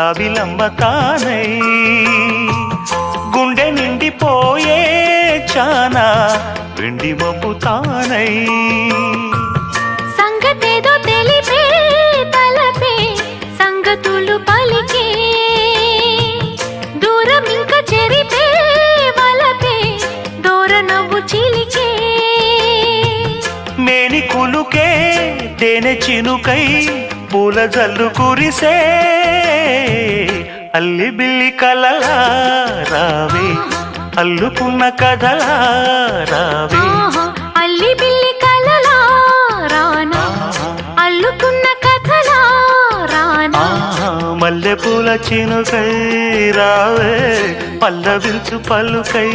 జాబిలమ్మ తానై గుండె నిండిపోయే చానా వెండి మబ్బు తానై సంగతేదో తెలిపే తలపే సంగతులు పలికే దూరం ఇంకా చెరిపే వలపే దూర నవ్వు చిలికే మేని కులుకే తేనె చినుకై పూల జల్లు కురిసే అల్లి బిల్లి కలలా రావే అల్లుకున్న కథలా రావే అల్లి బిల్లి కలలా రానా అల్లుకున్న కథలా రానా మల్లె పూల చినుకై రావే పల్లవించు పలుకై